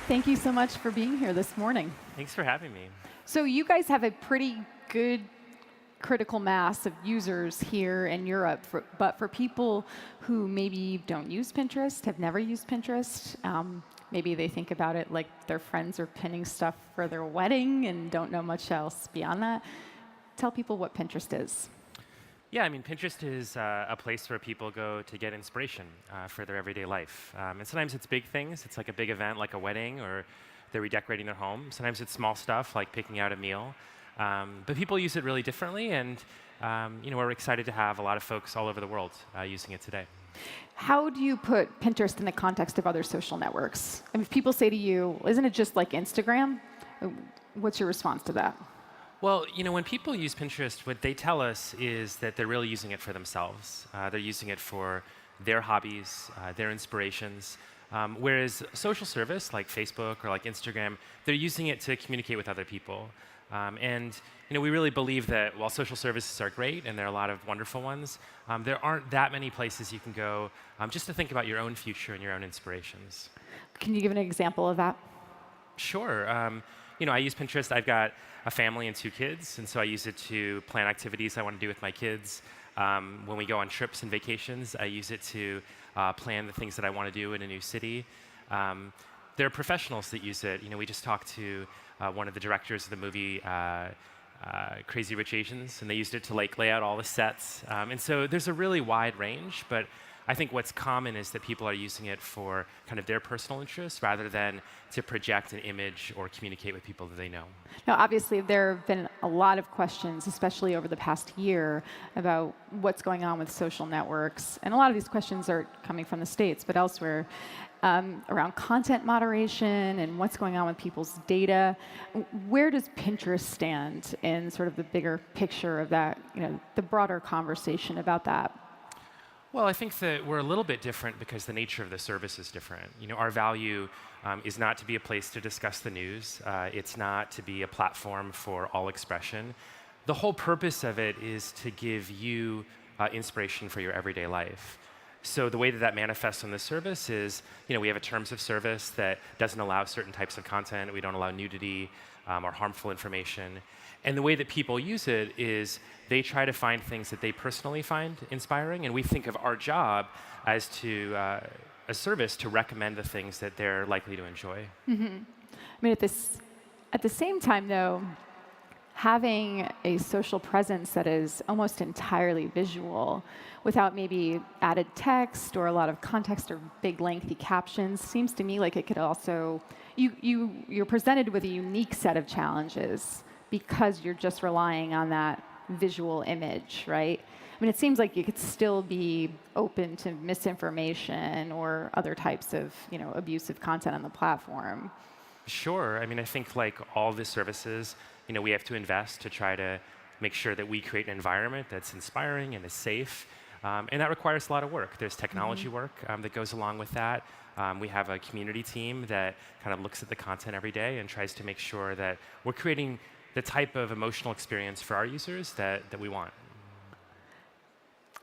Thank you so much for being here this morning. Thanks for having me. So you guys have a pretty good critical mass of users here in Europe, but for people who maybe don't use Pinterest, have never used Pinterest, maybe they think about it like their friends are pinning stuff for their wedding and don't know much else beyond that. Tell people what Pinterest is. Yeah, I mean, Pinterest is a place where people go to get inspiration for their everyday life. And sometimes it's big things. It's like a big event like a wedding, or they're redecorating their home. Sometimes it's small stuff like picking out a meal. But people use it really differently, and we're excited to have a lot of folks all over the world using it today. How do you put Pinterest in the context of other social networks? I mean, if people say to you, isn't it just like Instagram? What's your response to that? Well, when people use Pinterest, what they tell us is that they're really using it for themselves. They're using it for their hobbies, their inspirations. Whereas social service like Facebook or like Instagram, they're using it to communicate with other people. And we really believe that while social services are great, and there are a lot of wonderful ones, there aren't that many places you can go just to think about your own future and your own inspirations. Can you give an example of that? Sure. I use Pinterest. I've got a family and 2 kids, and so I use it to plan activities I want to do with my kids. When we go on trips and vacations, I use it to plan the things that I want to do in a new city. There are professionals that use it. We just talked to one of the directors of the movie Crazy Rich Asians, and they used it to lay out all the sets. And so there's a really wide range, but I think what's common is that people are using it for kind of their personal interests rather than to project an image or communicate with people that they know. Now, obviously, there have been a lot of questions, especially over the past year, about what's going on with social networks. And a lot of these questions are coming from the States, but elsewhere, around content moderation and what's going on with people's data. Where does Pinterest stand in sort of the bigger picture of that, the broader conversation about that? Well, I think that we're a little bit different because the nature of the service is different. Our value is not to be a place to discuss the news. It's not to be a platform for all expression. The whole purpose of it is to give you inspiration for your everyday life. So the way that manifests on the service is, we have a terms of service that doesn't allow certain types of content. We don't allow nudity or harmful information. And the way that people use it is they try to find things that they personally find inspiring, and we think of our job as to a service to recommend the things that they're likely to enjoy. Mm-hmm. I mean, at the same time, though, having a social presence that is almost entirely visual without maybe added text or a lot of context or big lengthy captions seems to me like it could also, you're presented with a unique set of challenges because you're just relying on that visual image, right? I mean, it seems like you could still be open to misinformation or other types of, abusive content on the platform. Sure. I mean, I think like all the services, we have to invest to try to make sure that we create an environment that's inspiring and is safe. And that requires a lot of work. There's technology work that goes along with that. We have a community team that kind of looks at the content every day and tries to make sure that we're creating the type of emotional experience for our users that we want.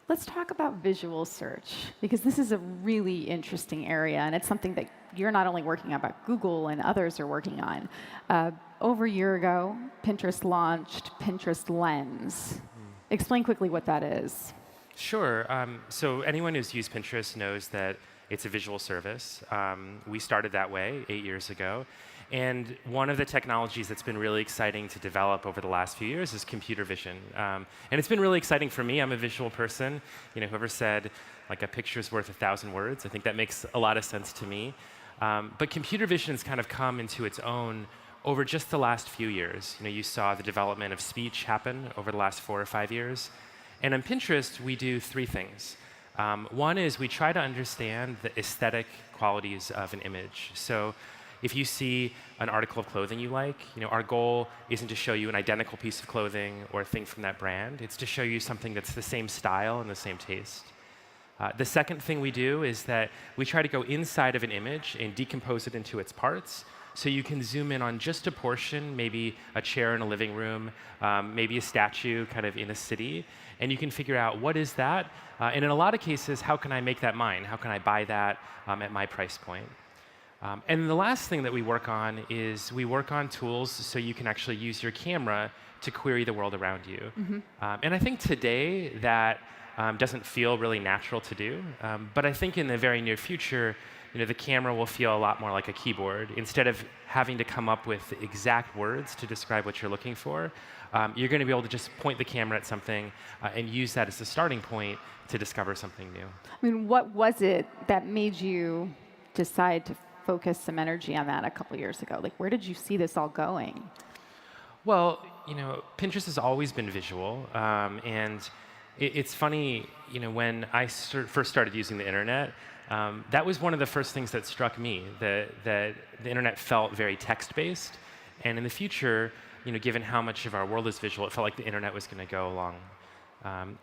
Let's talk about visual search, because this is a really interesting area, and it's something that you're not only working on, but Google and others are working on. Over a year ago, Pinterest launched Pinterest Lens. Explain quickly what that is. Sure. So anyone who's used Pinterest knows that it's a visual service. We started that way 8 years ago. And one of the technologies that's been really exciting to develop over the last few years is computer vision. And it's been really exciting for me. I'm a visual person. Whoever said, like, a picture's worth 1,000 words, I think that makes a lot of sense to me. But computer vision has kind of come into its own over just the last few years. You saw the development of speech happen over the last 4 or 5 years. And on Pinterest, we do 3 things. One is we try to understand the aesthetic qualities of an image. So if you see an article of clothing you like, our goal isn't to show you an identical piece of clothing or a thing from that brand. It's to show you something that's the same style and the same taste. The second thing we do is that we try to go inside of an image and decompose it into its parts, so you can zoom in on just a portion, maybe a chair in a living room, maybe a statue kind of in a city, and you can figure out what is that, and in a lot of cases, how can I make that mine? How can I buy that at my price point? And the last thing that we work on is we work on tools so you can actually use your camera to query the world around you. And I think today that doesn't feel really natural to do. But I think in the very near future, the camera will feel a lot more like a keyboard. Instead of having to come up with exact words to describe what you're looking for, you're going to be able to just point the camera at something and use that as the starting point to discover something new. I mean, what was it that made you decide to focus some energy on that a couple years ago? Like, where did you see this all going? Well, Pinterest has always been visual, and it's funny, when I first started using the internet, that was one of the first things that struck me, that the internet felt very text-based, and in the future, given how much of our world is visual, it felt like the internet was going to go along.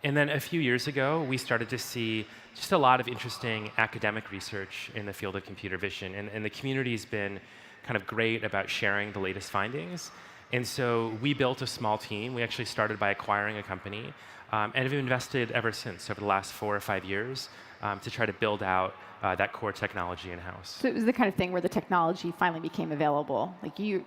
And then a few years ago, we started to see just a lot of interesting academic research in the field of computer vision, and the community's been kind of great about sharing the latest findings. And so we built a small team. We actually started by acquiring a company, and have invested ever since, over the last 4 or 5 years, to try to build out that core technology in-house. So it was the kind of thing where the technology finally became available. Like you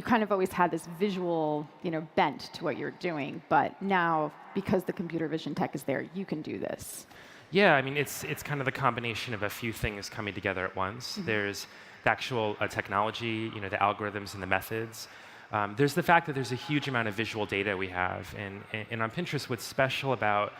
kind of always had this visual, bent to what you're doing, but now because the computer vision tech is there, you can do this. Yeah, I mean, it's kind of the combination of a few things coming together at once. There's the actual technology, the algorithms and the methods. There's the fact that there's a huge amount of visual data we have, and on Pinterest, what's special about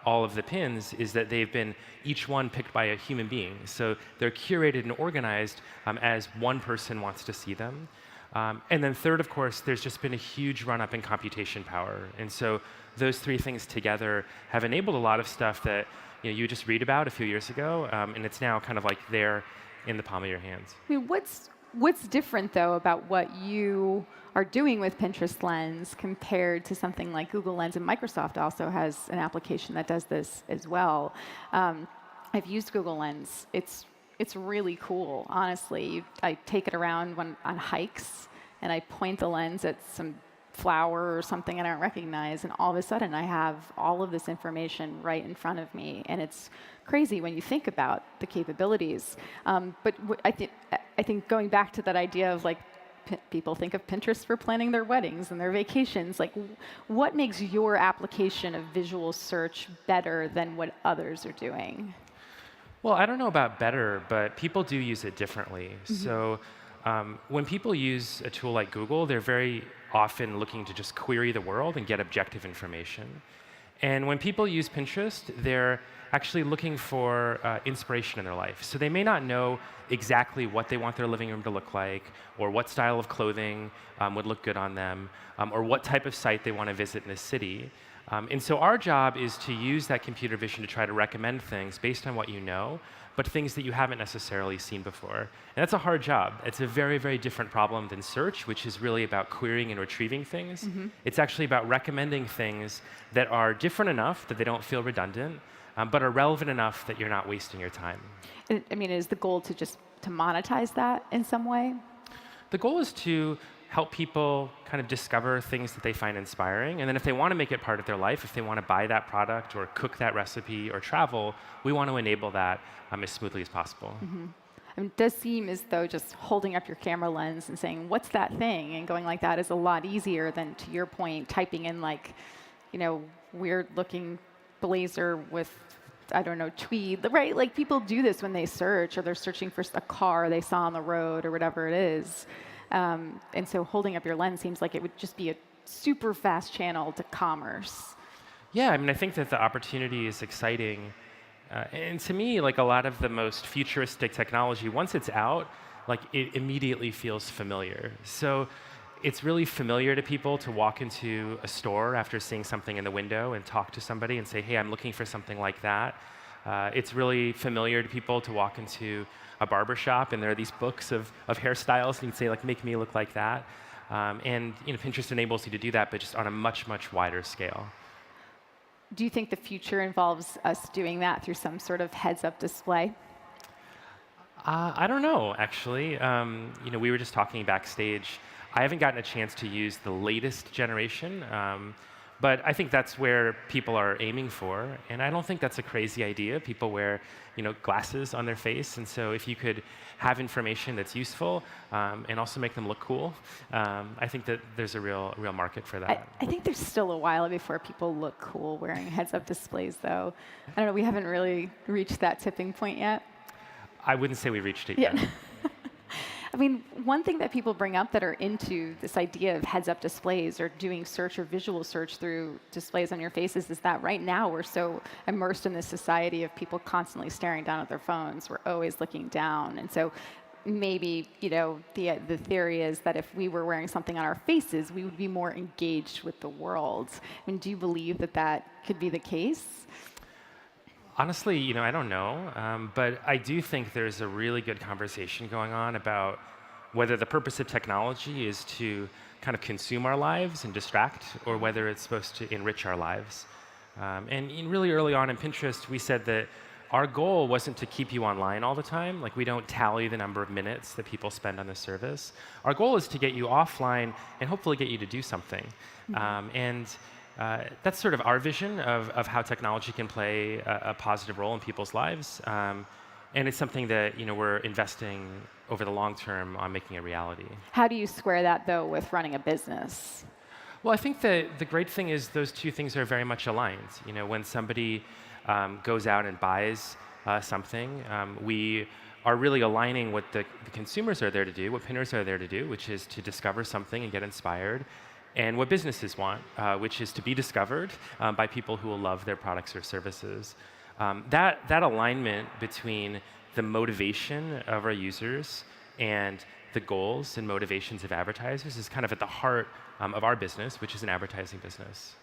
all of the pins is that they've been each one picked by a human being. So they're curated and organized as one person wants to see them. And then third, of course, there's just been a huge run-up in computation power. And so those three things together have enabled a lot of stuff that you just read about a few years ago, and it's now kind of like there in the palm of your hands. I mean, what's different, though, about what you are doing with Pinterest Lens compared to something like Google Lens? And Microsoft also has an application that does this as well. I've used Google Lens. It's really cool, honestly. I take it around on hikes, and I point the lens at some flower or something I don't recognize, and all of a sudden I have all of this information right in front of me, and it's crazy when you think about the capabilities. But I think going back to that idea of like people think of Pinterest for planning their weddings and their vacations, like what makes your application of visual search better than what others are doing? Well, I don't know about better, but people do use it differently. So when people use a tool like Google, they're very often looking to just query the world and get objective information. And when people use Pinterest, they're actually looking for inspiration in their life. So they may not know exactly what they want their living room to look like, or what style of clothing would look good on them, or what type of site they want to visit in the city. And so our job is to use that computer vision to try to recommend things based on what you know, but things that you haven't necessarily seen before. And that's a hard job. It's a very, very different problem than search, which is really about querying and retrieving things. It's actually about recommending things that are different enough that they don't feel redundant, but are relevant enough that you're not wasting your time. I mean, is the goal to monetize that in some way? The goal is to help people kind of discover things that they find inspiring. And then if they want to make it part of their life, if they want to buy that product or cook that recipe or travel, we want to enable that as smoothly as possible. I mean, it does seem as though just holding up your camera lens and saying, what's that thing? And going like that is a lot easier than, to your point, typing in like, weird looking blazer with, I don't know, tweed, right? Like people do this when they search, or they're searching for a car they saw on the road or whatever it is. And so holding up your lens seems like it would just be a super fast channel to commerce. Yeah, I mean, I think that the opportunity is exciting. And to me, like a lot of the most futuristic technology, once it's out, like it immediately feels familiar. So it's really familiar to people to walk into a store after seeing something in the window and talk to somebody and say, hey, I'm looking for something like that. It's really familiar to people to walk into a barber shop and there are these books of hairstyles and you can say, like, make me look like that. And Pinterest enables you to do that, but just on a much, much wider scale. Do you think the future involves us doing that through some sort of heads-up display? I don't know, actually. We were just talking backstage. I haven't gotten a chance to use the latest generation, But I think that's where people are aiming for, and I don't think that's a crazy idea. People wear, glasses on their face, and so if you could have information that's useful and also make them look cool, I think that there's a real market for that. I think there's still a while before people look cool wearing heads-up displays, though. I don't know, we haven't really reached that tipping point yet. I wouldn't say we reached it Yeah. yet. I mean, one thing that people bring up that are into this idea of heads-up displays or doing search or visual search through displays on your faces is that right now we're so immersed in this society of people constantly staring down at their phones. We're always looking down. And so maybe, the theory is that if we were wearing something on our faces, we would be more engaged with the world. I mean, do you believe that that could be the case? Honestly, I don't know, but I do think there's a really good conversation going on about whether the purpose of technology is to kind of consume our lives and distract, or whether it's supposed to enrich our lives. Really early on in Pinterest, we said that our goal wasn't to keep you online all the time. Like, we don't tally the number of minutes that people spend on the service. Our goal is to get you offline and hopefully get you to do something. That's sort of our vision of how technology can play a positive role in people's lives. And it's something that we're investing over the long term on making a reality. How do you square that, though, with running a business? Well, I think that the great thing is those two things are very much aligned. When somebody goes out and buys something, we are really aligning what the consumers are there to do, what pinners are there to do, which is to discover something and get inspired, and what businesses want, which is to be discovered by people who will love their products or services. That alignment between the motivation of our users and the goals and motivations of advertisers is kind of at the heart of our business, which is an advertising business.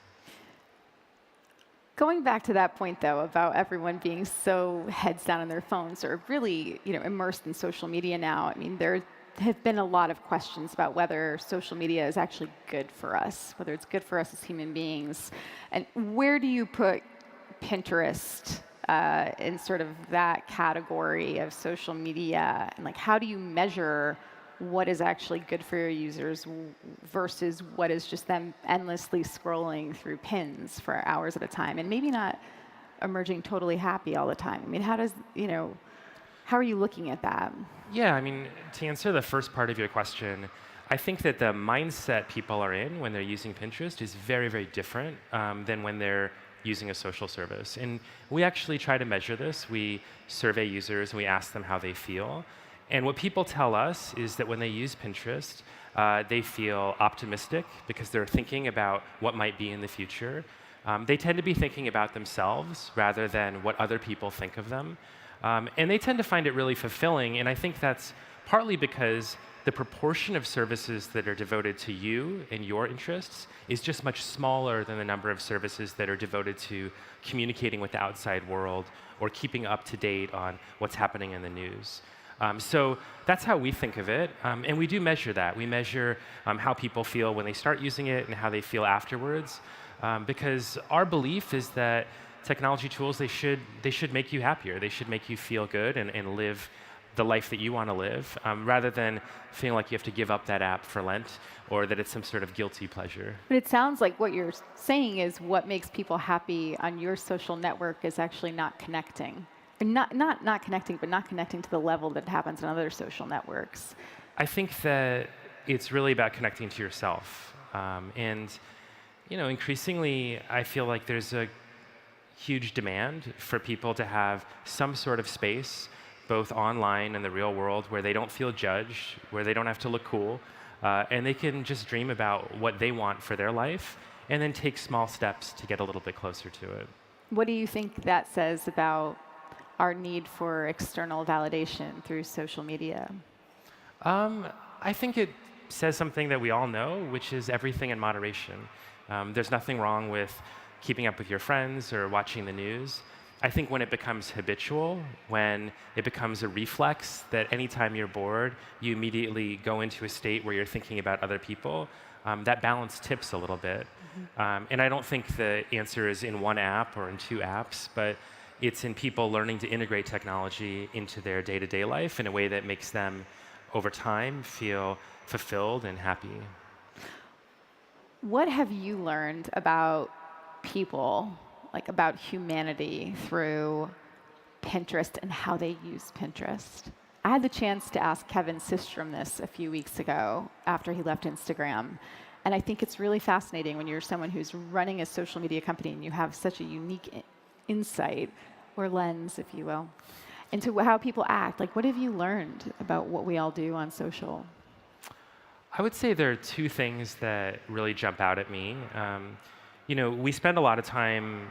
Going back to that point, though, about everyone being so heads down on their phones or really, immersed in social media now, I mean, there have been a lot of questions about whether social media is actually good for us, whether it's good for us as human beings. And where do you put Pinterest in sort of that category of social media? And how do you measure what is actually good for your users versus what is just them endlessly scrolling through pins for hours at a time and maybe not emerging totally happy all the time? I mean, how are you looking at that? Yeah, I mean, to answer the first part of your question, I think that the mindset people are in when they're using Pinterest is very, very different than when they're using a social service. And we actually try to measure this. We survey users and we ask them how they feel. And what people tell us is that when they use Pinterest, they feel optimistic because they're thinking about what might be in the future. They tend to be thinking about themselves rather than what other people think of them. And they tend to find it really fulfilling, and I think that's partly because the proportion of services that are devoted to you and your interests is just much smaller than the number of services that are devoted to communicating with the outside world or keeping up to date on what's happening in the news. So that's how we think of it, and we do measure that. We measure how people feel when they start using it and how they feel afterwards, because our belief is that technology tools, they should make you happier. They should make you feel good and live the life that you want to live, rather than feeling like you have to give up that app for Lent or that it's some sort of guilty pleasure. But it sounds like what you're saying is what makes people happy on your social network is actually not connecting. Or not connecting, but not connecting to the level that happens on other social networks. I think that it's really about connecting to yourself. Increasingly, I feel like there's a huge demand for people to have some sort of space, both online and the real world, where they don't feel judged, where they don't have to look cool, and they can just dream about what they want for their life, and then take small steps to get a little bit closer to it. What do you think that says about our need for external validation through social media? I think it says something that we all know, which is everything in moderation. There's nothing wrong with keeping up with your friends or watching the news. I think when it becomes habitual, when it becomes a reflex that anytime you're bored, you immediately go into a state where you're thinking about other people, that balance tips a little bit. And I don't think the answer is in one app or in two apps, but it's in people learning to integrate technology into their day-to-day life in a way that makes them, over time, feel fulfilled and happy. What have you learned about people, like about humanity, through Pinterest and how they use Pinterest? I had the chance to ask Kevin Systrom this a few weeks ago after he left Instagram. And I think it's really fascinating when you're someone who's running a social media company and you have such a unique insight, or lens, if you will, into how people act. Like, what have you learned about what we all do on social? I would say there are two things that really jump out at me. We spend a lot of time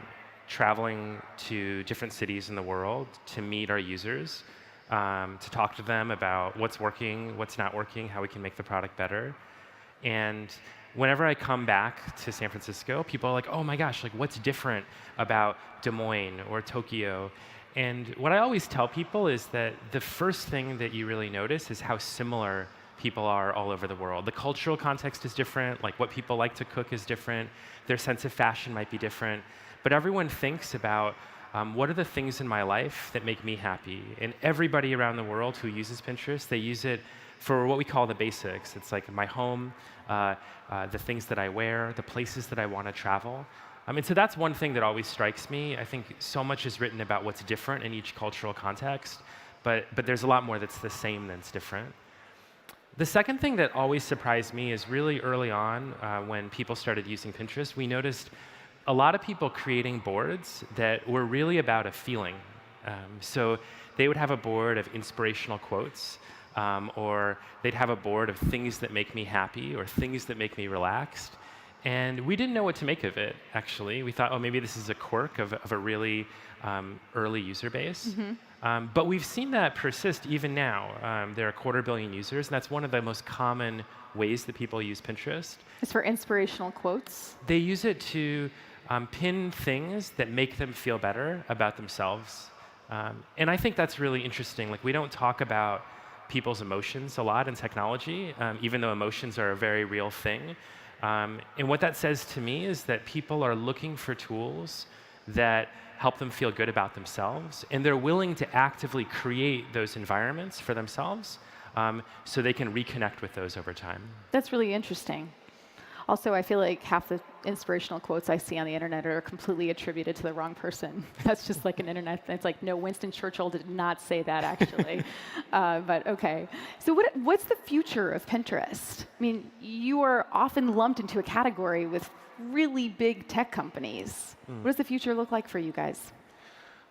traveling to different cities in the world to meet our users, to talk to them about what's working, what's not working, how we can make the product better. And whenever I come back to San Francisco, people are like, oh my gosh, like what's different about Des Moines or Tokyo? And what I always tell people is that the first thing that you really notice is how similar people are all over the world. The cultural context is different, like what people like to cook is different, their sense of fashion might be different, but everyone thinks about what are the things in my life that make me happy? And everybody around the world who uses Pinterest, they use it for what we call the basics. It's like my home, the things that I wear, the places that I want to travel. And so that's one thing that always strikes me. I think so much is written about what's different in each cultural context, but there's a lot more that's the same than's different. The second thing that always surprised me is really early on when people started using Pinterest, we noticed a lot of people creating boards that were really about a feeling. So they would have a board of inspirational quotes, or they'd have a board of things that make me happy or things that make me relaxed. And we didn't know what to make of it, actually. We thought, oh, maybe this is a quirk of a really early user base. But we've seen that persist even now. There are 250 million users, and that's one of the most common ways that people use Pinterest. It's for inspirational quotes. They use it to pin things that make them feel better about themselves. And I think that's really interesting. Like, we don't talk about people's emotions a lot in technology, even though emotions are a very real thing. And what that says to me is that people are looking for tools that help them feel good about themselves, and they're willing to actively create those environments for themselves so they can reconnect with those over time. That's really interesting. Also, I feel like half the inspirational quotes I see on the internet are completely attributed to the wrong person. That's just like an internet thing. It's like, no, Winston Churchill did not say that, actually. But OK. So what's the future of Pinterest? I mean, you are often lumped into a category with really big tech companies. What does the future look like for you guys?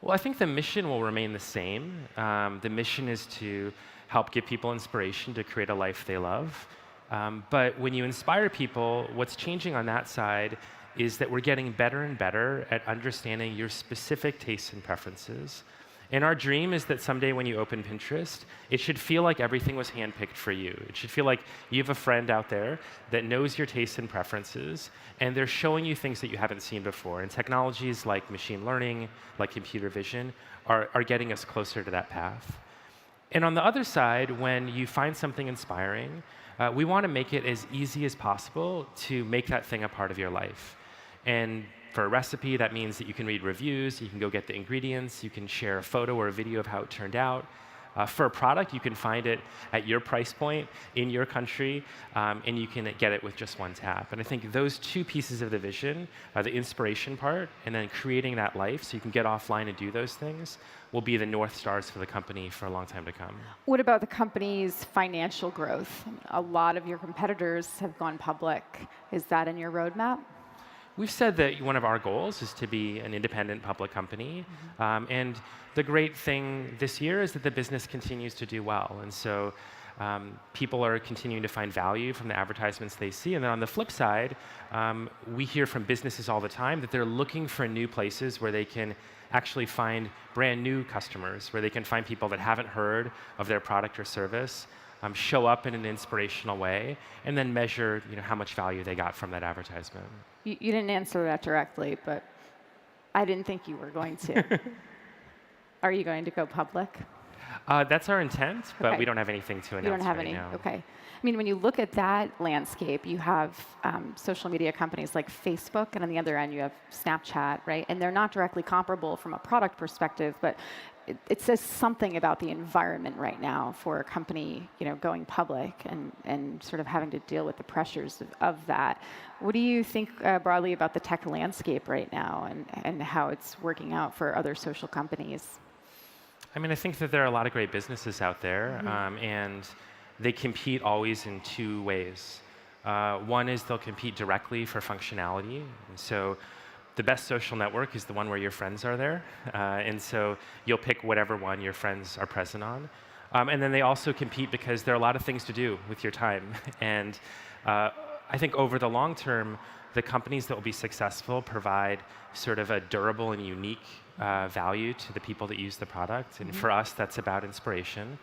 Well, I think the mission will remain the same. The mission is to help give people inspiration to create a life they love. But when you inspire people, what's changing on that side is that we're getting better and better at understanding your specific tastes and preferences. And our dream is that someday when you open Pinterest, it should feel like everything was handpicked for you. It should feel like you have a friend out there that knows your tastes and preferences, and they're showing you things that you haven't seen before. And technologies like machine learning, like computer vision, are getting us closer to that path. And on the other side, when you find something inspiring, we want to make it as easy as possible to make that thing a part of your life. And for a recipe, that means that you can read reviews, you can go get the ingredients, you can share a photo or a video of how it turned out. For a product, you can find it at your price point, in your country, and you can get it with just one tap. And I think those two pieces of the vision, the inspiration part, and then creating that life so you can get offline and do those things, will be the North Stars for the company for a long time to come. What about the company's financial growth? A lot of your competitors have gone public. Is that in your roadmap? We've said that one of our goals is to be an independent public company. And the great thing this year is that the business continues to do well. And so people are continuing to find value from the advertisements they see. And then on the flip side, we hear from businesses all the time that they're looking for new places where they can actually find brand new customers, where they can find people that haven't heard of their product or service, show up in an inspirational way, and then measure how much value they got from that advertisement. You didn't answer that directly, but I didn't think you were going to. Are you going to go public? That's our intent, but Okay. we don't have anything to You announce don't have right any? now. Okay. I mean, when you look at that landscape, you have social media companies like Facebook, and on the other end, you have Snapchat, right? And they're not directly comparable from a product perspective, but it says something about the environment right now for a company, going public and sort of having to deal with the pressures of that. What do you think broadly about the tech landscape right now and how it's working out for other social companies? I mean, I think that there are a lot of great businesses out there, and they compete always in two ways. One is they'll compete directly for functionality. And so the best social network is the one where your friends are there. And so you'll pick whatever one your friends are present on. And then they also compete because there are a lot of things to do with your time. And I think over the long term, the companies that will be successful provide sort of a durable and unique value to the people that use the product. And for us, that's about inspiration.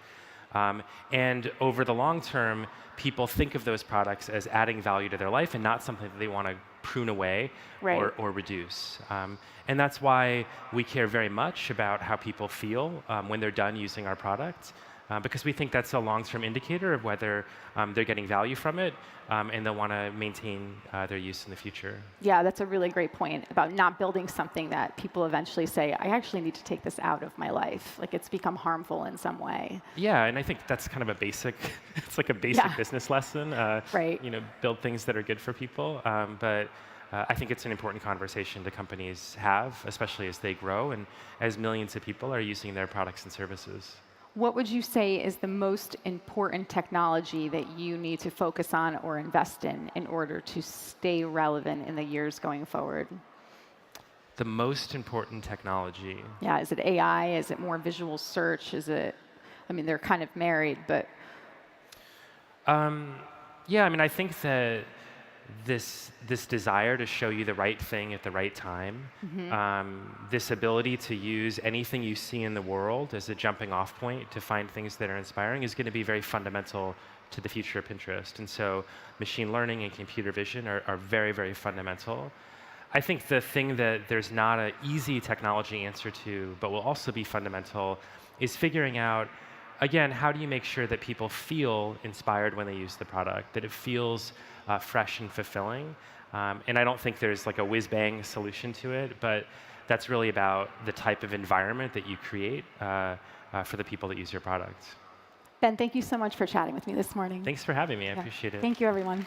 And over the long term, people think of those products as adding value to their life and not something that they want to prune away Right. or reduce. And that's why we care very much about how people feel when they're done using our product, because we think that's a long-term indicator of whether they're getting value from it and they'll want to maintain their use in the future. Yeah, that's a really great point about not building something that people eventually say, I actually need to take this out of my life. Like it's become harmful in some way. Yeah, and I think that's kind of a basic, it's like a basic Yeah. business lesson. Right. Build things that are good for people. But I think it's an important conversation that companies have, especially as they grow and as millions of people are using their products and services. What would you say is the most important technology that you need to focus on or invest in order to stay relevant in the years going forward? The most important technology. Yeah, is it AI? Is it more visual search? I mean, they're kind of married, but Yeah, I mean, I think that this desire to show you the right thing at the right time, this ability to use anything you see in the world as a jumping off point to find things that are inspiring is going to be very fundamental to the future of Pinterest. And so machine learning and computer vision are very, very fundamental. I think the thing that there's not an easy technology answer to, but will also be fundamental, is figuring out, again, how do you make sure that people feel inspired when they use the product, that it feels fresh and fulfilling? And I don't think there's like a whiz-bang solution to it, but that's really about the type of environment that you create for the people that use your product. Ben, thank you so much for chatting with me this morning. Thanks for having me. I appreciate it. Thank you, everyone.